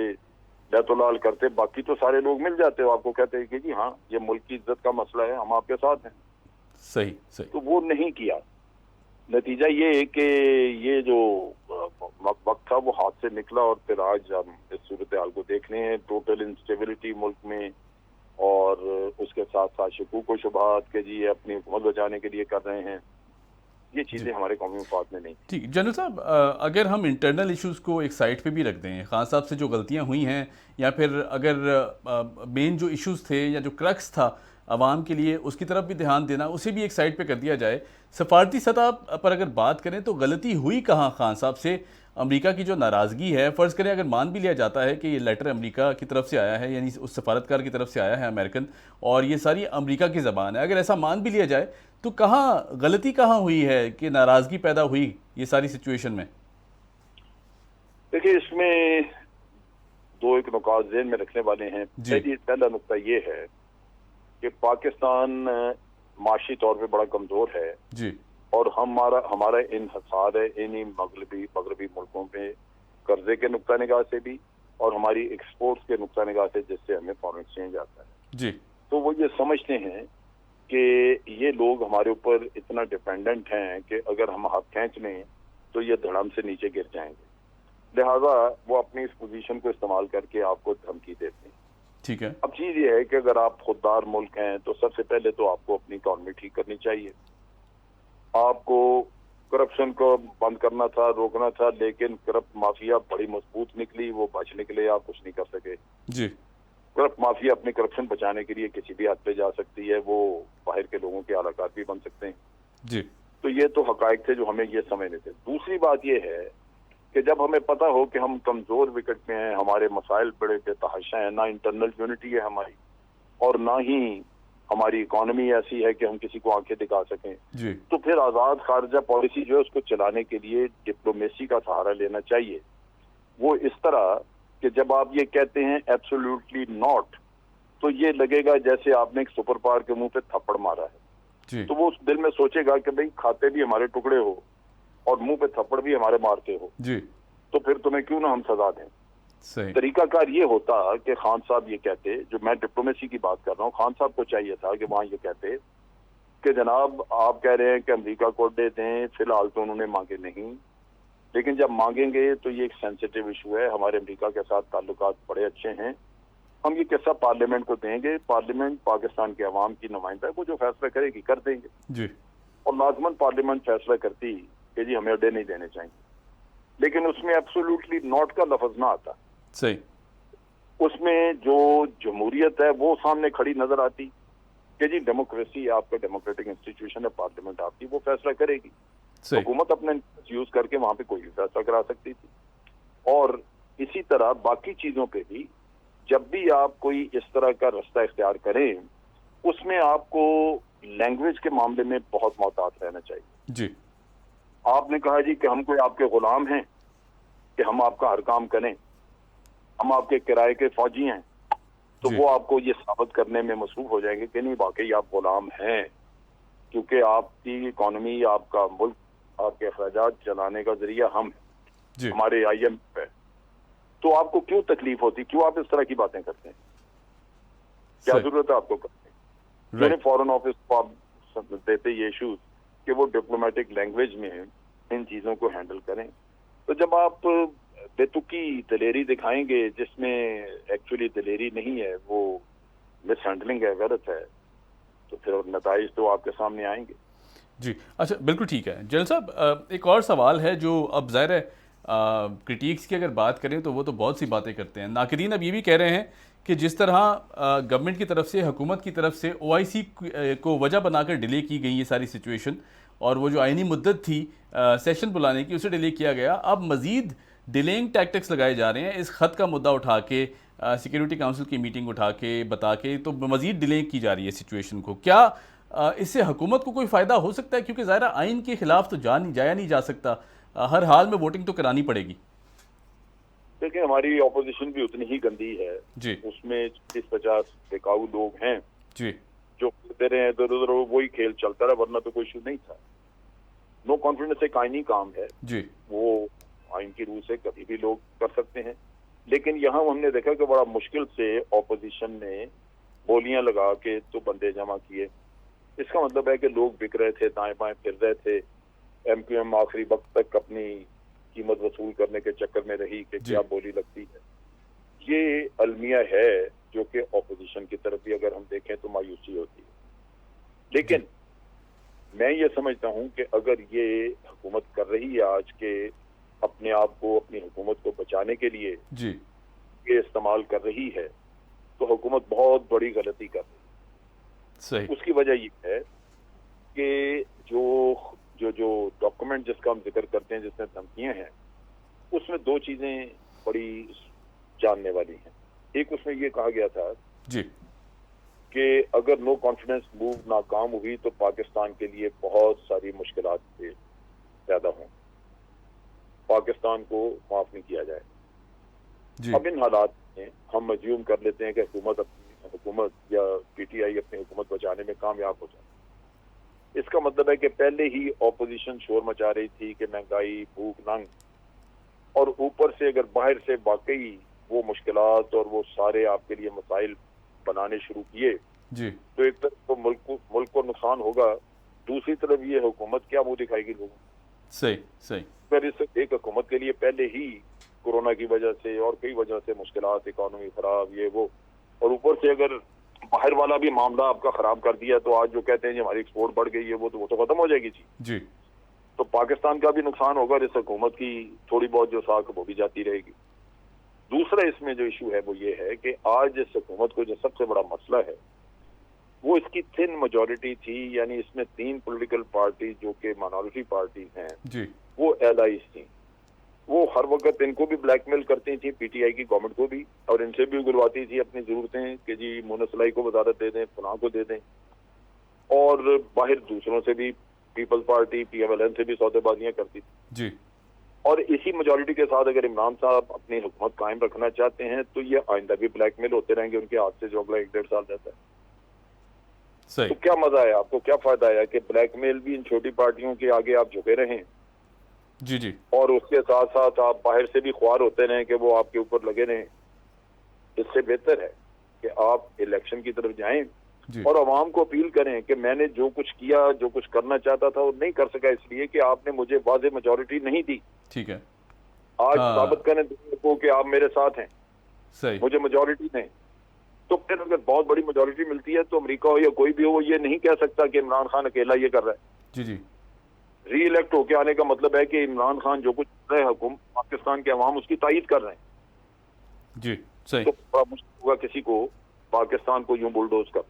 लैतुलाल करते, बाकी तो सारे लोग मिल जाते हो, आपको कहते हैं कि जी हाँ ये मुल्क की इज्जत का मसला है, हम आपके साथ हैं। सही सही। तो वो नहीं किया। नतीजा ये है कि ये जो वक्त था वो हाथ से निकला, और फिर आज हम इस सूरत हाल को देख रहे हैं, टोटल इंस्टेबिलिटी मुल्क में, और उसके साथ साथ शकूक व शुबहात के जी अपनी हुकूमत बचाने के लिए कर रहे हैं। ये चीज़ें हमारे कौमी मफाद में नहीं। ठीक, जनरल साहब, अगर हम इंटरनल इश्यूज को एक साइड पे भी रख दें, खान साहब से जो गलतियां हुई हैं, या फिर अगर मेन जो इश्यूज थे या जो क्रक्स था आवाम के लिए, उसकी तरफ भी ध्यान देना, उसे भी एक साइड पे कर दिया जाए, सफारती सतह पर अगर बात करें तो गलती हुई कहाँ खान साहब से? अमेरिका की जो नाराज़गी है, फ़र्ज़ करें अगर मान भी लिया जाता है कि ये लेटर अमेरिका की तरफ से आया है, यानी उस सफारतकार की तरफ से आया है अमेरिकन, और ये सारी अमेरिका की ज़बान है, अगर ऐसा मान भी लिया जाए तो कहाँ गलती कहाँ हुई है कि नाराज़गी पैदा हुई ये सारी सिचुएशन में? देखिए, इसमें 2 एक नुकात ज़हन में रखने वाले हैं। पहला नुकता ये है कि पाकिस्तान माशी तौर पे बड़ा कमज़ोर है जी, और हमारा इन्हिसार है इन्हीं मगरबी मुल्कों पे कर्जे के नुक्ता निगाह से भी, और हमारी एक्सपोर्ट्स के नुक्ता निगाह से, जिससे हमें फॉरेन एक्सचेंज आता है जी। तो वो ये समझते हैं कि ये लोग हमारे ऊपर इतना डिपेंडेंट हैं कि अगर हम हाथ खींच लें तो ये धड़म से नीचे गिर जाएंगे, लिहाजा वो अपनी इस पोजीशन को इस्तेमाल करके आपको धमकी देते हैं। ठीक है। अब चीज ये है कि अगर आप खुददार मुल्क हैं तो सबसे पहले तो आपको अपनी इकॉनमी ठीक करनी चाहिए, आपको करप्शन को बंद करना था, रोकना था, लेकिन करप्ट माफिया बड़ी मजबूत निकली, वो बचने के लिए आप कुछ नहीं कर सके जी। करप्ट माफिया अपनी करप्शन बचाने के लिए किसी भी हद पे जा सकती है, वो बाहर के लोगों के अलाकार भी बन सकते हैं जी। तो ये तो हकायक थे जो हमें ये समझने थे। दूसरी बात ये है कि जब हमें पता हो कि हम कमजोर विकेट में हैं, हमारे मसाइल बड़े बेतहाशा हैं, ना इंटरनल यूनिटी है हमारी, और ना ही हमारी इकोनॉमी ऐसी है कि हम किसी को आंखें दिखा सकें जी, तो फिर आजाद खारजा पॉलिसी जो है उसको चलाने के लिए डिप्लोमेसी का सहारा लेना चाहिए। वो इस तरह कि जब आप ये कहते हैं एब्सोल्युटली नॉट, तो ये लगेगा जैसे आपने एक सुपर पावर के मुंह पे थप्पड़ मारा है जी। तो वो उस दिल में सोचेगा कि भाई खाते भी हमारे टुकड़े हो और मुंह पे थप्पड़ भी हमारे मारते हो जी, तो फिर तुम्हें क्यों ना हम सजा दें। सही तरीकाकार ये होता कि खान साहब ये कहते, जो मैं डिप्लोमेसी की बात कर रहा हूँ, खान साहब को चाहिए था कि वहां ये कहते कि जनाब आप कह रहे हैं कि अमेरिका को दे दें, फिलहाल तो उन्होंने मांगे नहीं, लेकिन जब मांगेंगे तो ये एक सेंसिटिव इशू है, हमारे अमेरिका के साथ ताल्लुकात बड़े अच्छे हैं, हम ये किस्सा पार्लियामेंट को देंगे, पार्लियामेंट पाकिस्तान के अवाम की नुमाइंदा है, वो जो फैसला करेगी कर देंगे जी। और लाजमन पार्लियामेंट फैसला करती कि जी हमें अड्डे नहीं देने चाहिए, लेकिन उसमें एब्सोल्युटली नॉट का लफ्ज ना आता सही, उसमें जो जमहूरियत है वो सामने खड़ी नजर आती कि जी डेमोक्रेसी आपका डेमोक्रेटिक इंस्टीट्यूशन है, पार्लियामेंट आपकी वो फैसला करेगी, हुकूमत अपने यूज करके वहां पे कोई भी फैसला करा सकती थी। और इसी तरह बाकी चीजों पे भी जब भी आप कोई इस तरह का रास्ता इख्तियार करें, उसमें आपको लैंग्वेज के मामले में बहुत मोहतात रहना चाहिए जी। आपने कहा जी कि हम कोई आपके गुलाम हैं कि हम आपका हर काम करें, हम आपके किराए के फौजी हैं, तो वो आपको ये साबित करने में मसरूफ हो जाएंगे कि नहीं वाकई आप गुलाम हैं, क्योंकि आपकी इकोनॉमी, आपका मुल्क, आपके अखराजात चलाने का जरिया हम हैं, हमारे IMF है, तो आपको क्यों तकलीफ होती, क्यों आप इस तरह की बातें करते हैं। क्या जरूरत है आपको करने? मैंने फॉरेन ऑफिस को आप देते ये इश्यूज कि वो डिप्लोमेटिक लैंग्वेज में इन चीजों को हैंडल करें। तो जब आप बेतुकी दलेरी दिखाएंगे जिसमें एक्चुअली दलेरी नहीं है, वो मिसहैंडलिंग है, गलत है, तो फिर नताइज तो आपके सामने आएंगे। जी अच्छा, बिल्कुल ठीक है। जनरल साहब, एक और सवाल है जो अब ज़ाहिर है क्रिटिक्स की अगर बात करें तो वो तो बहुत सी बातें करते हैं। नाक़दीन अब ये भी कह रहे हैं कि जिस तरह गवर्नमेंट की तरफ से, हुकूमत की तरफ से OIC को वजह बनाकर डिले की गई ये सारी सिचुएशन, और वो जो आइनी मुद्दत थी सेशन बुलाने की, उसे डिले किया गया। अब मज़ीद डिलेइंग टैक्टिक्स लगाए जा रहे हैं इस ख़त का मुद्दा उठा के, सिक्योरिटी काउंसिल की मीटिंग उठा के, बता के, तो मज़ीद डिले की जा रही है सिचुएशन को। क्या इससे हुकूमत को कोई फ़ायदा हो सकता है? क्योंकि ज़ाहिर आइन के ख़िलाफ़ तो जाया नहीं जा सकता, हर हाल में वोटिंग तो करानी पड़ेगी। देखिए, हमारी ऑपोजिशन भी उतनी ही गंदी है जी। उसमें 40-50 बिकाऊ लोग हैं जी, जो करते रहे, इधर उधर वही खेल चलता रहा, वरना तो कोई इशू नहीं था। नो कॉन्फिडेंस एक आईनी काम है जी, वो आइन की रूह से कभी भी लोग कर सकते हैं। लेकिन यहाँ हमने देखा कि बड़ा मुश्किल से ऑपोजिशन ने बोलियां लगा के तो बंदे जमा किए। इसका मतलब है कि लोग बिक रहे थे, दाएं बाएं फिर रहे थे। MQM आखिरी वक्त तक अपनी कीमत वसूल करने के चक्कर में रही कि क्या बोली लगती है। ये अलमिया है जो कि ऑपोजिशन की तरफ भी अगर हम देखें तो मायूसी होती है। लेकिन मैं ये समझता हूं कि अगर ये हुकूमत कर रही है आज के अपने आप को, अपनी हुकूमत को बचाने के लिए जी, ये इस्तेमाल कर रही है, तो हुकूमत बहुत बड़ी गलती कर रही है। सही। उसकी वजह ये है कि जो डॉक्यूमेंट जिसका हम जिक्र करते हैं, जिसमें धमकियां हैं, उसमें दो चीजें बड़ी जानने वाली हैं। एक, उसमें ये कहा गया था जी कि अगर नो कॉन्फिडेंस मूव नाकाम हुई तो पाकिस्तान के लिए बहुत सारी मुश्किलात पैदा हों, पाकिस्तान को माफ नहीं किया जाए। जी। अब इन हालात में हम अज्यूम कर लेते हैं कि हुकूमत या PTI अपनी हुकूमत बचाने में कामयाब हो जाए। इसका मतलब है कि पहले ही ऑपोजिशन शोर मचा रही थी कि महंगाई, भूख, नंग, और ऊपर से अगर बाहर से वाकई वो मुश्किलात और वो सारे आपके लिए मसाइल बनाने शुरू किए जी, तो एक तरफ तो मुल्क को नुकसान होगा, दूसरी तरफ ये हुकूमत क्या मुंह दिखाएगी लोगों को। सही सही। फिर इस एक हुकूमत के लिए पहले ही कोरोना की वजह से और कई वजह से मुश्किलात, इकोनॉमी खराब, ये वो, और ऊपर से अगर बाहर वाला भी मामला आपका खराब कर दिया तो आज जो कहते हैं जी हमारी एक्सपोर्ट बढ़ गई है, वो तो खत्म हो जाएगी जी। तो पाकिस्तान का भी नुकसान होगा और इस हुकूमत की थोड़ी बहुत जो साख वो भी जाती रहेगी। दूसरा इसमें जो इशू है वो ये है कि आज इस हुकूमत को जो सबसे बड़ा मसला है वो इसकी थिन मेजॉरिटी थी, यानी इसमें 3 पॉलिटिकल पार्टी जो कि माइनॉरिटी पार्टी हैं जी, वो एलाइज थी। वो हर वक्त इनको भी ब्लैकमेल करती थी, PTI की गवर्नमेंट को भी, और इनसे भी उगलवाती थी अपनी जरूरतें कि जी मुनसलाई को वजारत दे दें, फलां को दे दें, और बाहर दूसरों से भी, पीपल्स पार्टी PMLN से भी सौदेबाजियां करती थी जी। और इसी मेजॉरिटी के साथ अगर इमरान साहब अपनी हुकूमत कायम रखना चाहते हैं तो ये आइंदा भी ब्लैकमेल होते रहेंगे उनके हाथ से, जो अगला 1-1.5 साल रहता है। सही। तो क्या मजा है, आपको क्या फायदा है कि ब्लैकमेल भी इन छोटी पार्टियों के आगे आप झुके रहें जी जी, और उसके साथ साथ आप बाहर से भी ख्वार होते रहें कि वो आपके ऊपर लगे रहें। इससे बेहतर है कि आप इलेक्शन की तरफ जाएं और आवाम को अपील करें कि मैंने जो कुछ किया, जो कुछ करना चाहता था वो नहीं कर सका इसलिए कि आपने मुझे वाज़ेह मेजॉरिटी नहीं दी। ठीक है, आज साबित करें दुनिया को कि आप मेरे साथ हैं, सही, मुझे मेजॉरिटी दें। तो फिर अगर बहुत बड़ी मेजॉरिटी मिलती है तो अमेरिका हो या कोई भी हो, वो ये नहीं कह सकता कि इमरान खान अकेला ये कर रहा है। जी जी। री इलेक्ट होके आने का मतलब है कि इमरान खान जो कुछ कर रहे हैं, हुकूमत पाकिस्तान के अवाम उसकी तायीद कर रहे हैं। जी सही। तो बड़ा मुश्किल होगा किसी को पाकिस्तान को यूं बुलडोज कर।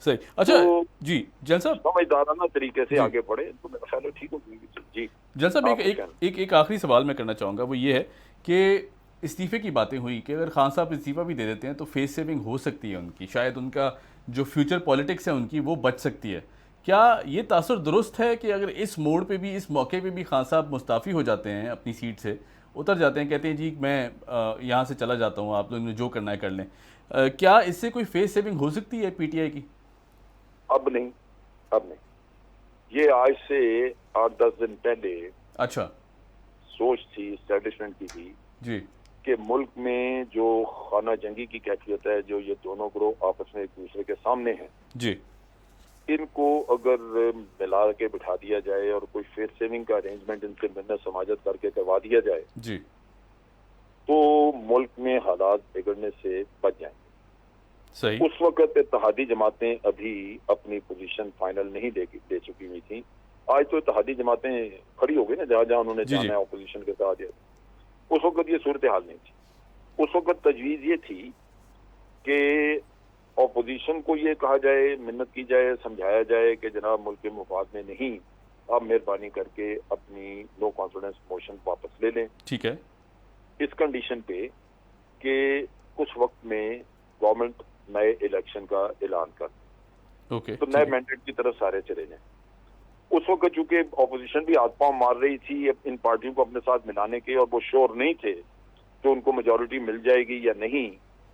सही। अच्छा तो जी, जन साहब, समझदाराना तरीके से आगे बढ़े तो मेरा ख्याल है ठीक होगी जी। जन साहब, एक आखिरी सवाल मैं करना चाहूँगा, वो ये है कि इस्तीफे की बातें हुई कि अगर खान साहब इस्तीफा भी दे देते हैं तो फेस सेविंग हो सकती है उनकी, शायद उनका जो फ्यूचर पॉलिटिक्स है उनकी वो बच सकती है। क्या ये तासुर दुरुस्त है कि अगर इस मोड़ पे भी, इस मौके पे भी खान साहब मुस्ताफ़ी हो जाते हैं, अपनी सीट से उतर जाते हैं, कहते हैं जी मैं यहाँ से चला जाता हूँ, आप लोग जो करना है कर लें, क्या इससे कोई फेस सेविंग हो सकती है PTI की? अब नहीं। ये आज से 8-10 दिन पहले अच्छा, सोच थी, एस्टेब्लिशमेंट की थी जी, कि मुल्क में जो खाना जंगी की कैफियत है, जो ये दोनों ग्रोह आपस में एक दूसरे के सामने हैं जी, इनको अगर मिला के बिठा दिया जाए और कोई फेस सेविंग का अरेंजमेंट इनसे मिलना समाजत करके करवा दिया जाए जी, तो मुल्क में हालात बिगड़ने से बच जाएंगे। सही। उस वक्त इत्तेहादी जमातें अभी अपनी पोजीशन फाइनल नहीं दे चुकी हुई थी। आज तो इत्तेहादी जमातें खड़ी हो गई ना, जहां जहां उन्होंने जी, जी। जाना है अपोजिशन के साथ। उस वक्त ये सूरत हाल नहीं थी। उस वक्त तजवीज ये थी कि अपोजिशन को ये कहा जाए, मिन्नत की जाए, समझाया जाए कि जनाब मुल्क के मुफाद में नहीं, आप मेहरबानी करके अपनी नो कॉन्फिडेंस मोशन वापस ले लें। ठीक है। इस कंडीशन पे कि कुछ वक्त में गवर्नमेंट नए इलेक्शन का ऐलान कर ओके, तो नए मैंडेट की तरफ सारे चले जाएं। उस वक्त चूंकि ऑपोजिशन भी हाथ पांव मार रही थी इन पार्टियों को अपने साथ मिलाने के, और वो श्योर नहीं थे कि उनको मेजोरिटी मिल जाएगी या नहीं,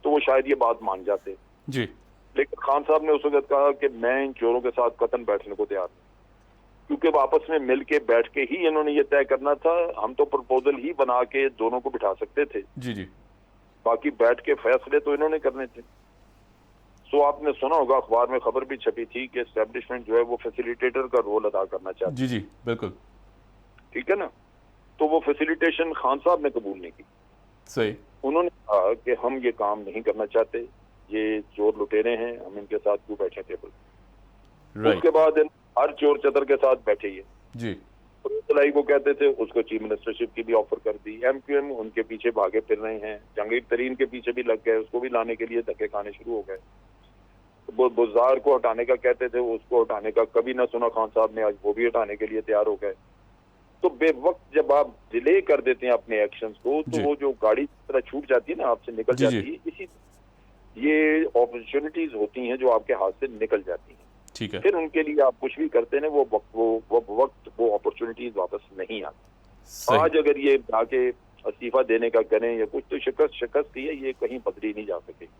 तो वो शायद ये बात मान जाते जी, लेकिन खान साहब ने उस वक्त कहा कि मैं इन चोरों के साथ कतन बैठने को तैयार हूं, क्योंकि वो आपस में मिल के बैठ के ही इन्होंने ये तय करना था। हम तो प्रपोजल ही बना के दोनों को बिठा सकते थे, जी, जी, बाकी बैठ के फैसले तो इन्होंने करने थे। सो आपने सुना होगा, अखबार में खबर भी छपी थी कि एस्टेब्लिशमेंट जो है वो फैसिलिटेटर का रोल अदा करना चाहती जी, जी, बिल्कुल ठीक है ना। तो वो फैसिलिटेशन खान साहब ने कबूल नहीं की। सही। उन्होंने कहा कि हम ये काम नहीं करना चाहते, ये चोर लुटेरे हैं, हम इनके साथ क्यों बैठे टेबल। राइट। उसके बाद हर चोर चतर के साथ बैठे ये जी, तलाई को कहते थे, उसको चीफ मिनिस्टरशिप की भी ऑफर कर दी। MQM उनके पीछे भागे फिर रहे हैं, जहांगीर तरीन के पीछे भी लग गए, उसको भी लाने के लिए धक्के खाने शुरू हो गए। वो बुज़ार को हटाने का कहते थे, उसको हटाने का कभी ना सुना खान साहब ने, आज वो भी हटाने के लिए तैयार हो गए। तो बेवक्त जब आप डिले कर देते हैं अपने एक्शंस को, तो वो जो गाड़ी की तरह छूट जाती है ना, आपसे निकल जी, जाती है। इसी ये अपॉर्चुनिटीज होती हैं जो आपके हाथ से निकल जाती हैं। ठीक है। फिर उनके लिए आप कुछ भी करते हैं, वो अपॉर्चुनिटीज वापस नहीं आती। सही। आज अगर ये आके इस्तीफा देने का करें या कुछ, तो शिकस्त ही है, ये कहीं बदली नहीं जा सकेगी।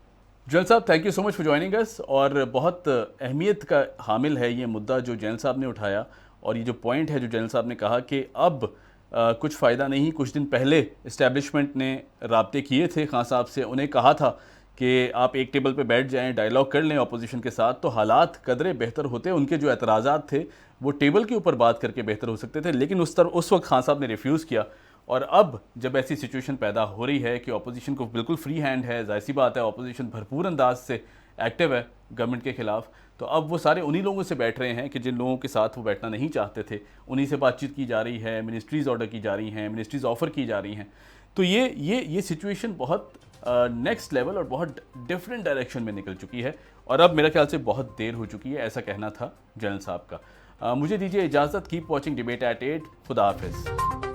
जैन साहब, thank you so much for joining us. और बहुत अहमियत का हामिल है ये मुद्दा जो जैन साहब ने उठाया, और ये जो पॉइंट है जो जैन साहब ने कहा कि अब कुछ फ़ायदा नहीं। कुछ दिन पहले इस्टेब्लिशमेंट ने राब्ते किए थे खान साहब से, उन्हें कहा था कि आप एक टेबल पे बैठ जाएं, डायलॉग कर लें अपोजिशन के साथ, तो हालात कदरे बेहतर होते। उनके जो एतराज़ात थे वो टेबल के ऊपर बात करके बेहतर हो सकते थे, लेकिन उस वक्त खान साहब ने रिफ्यूज़ किया। और अब जब ऐसी सिचुएशन पैदा हो रही है कि अपोजिशन को बिल्कुल फ्री हैंड है, जाहिर सी बात है अपोजिशन भरपूर अंदाज से एक्टिव है गवर्नमेंट के खिलाफ, तो अब वो सारे उन्हीं लोगों से बैठ रहे हैं कि जिन लोगों के साथ वो बैठना नहीं चाहते थे, उन्हीं से बातचीत की जा रही है, मिनिस्ट्रीज़ ऑर्डर की जा रही हैं, मिनिस्ट्रीज़ ऑफ़र की जा रही हैं। तो ये सिचुएशन बहुत नेक्स्ट लेवल और बहुत डिफरेंट डायरेक्शन में निकल चुकी है, और अब मेरे ख्याल से बहुत देर हो चुकी है, ऐसा कहना था जनरल साहब का। मुझे दीजिए इजाज़त। Keep watching debate at 8। खुदा हाफिज़।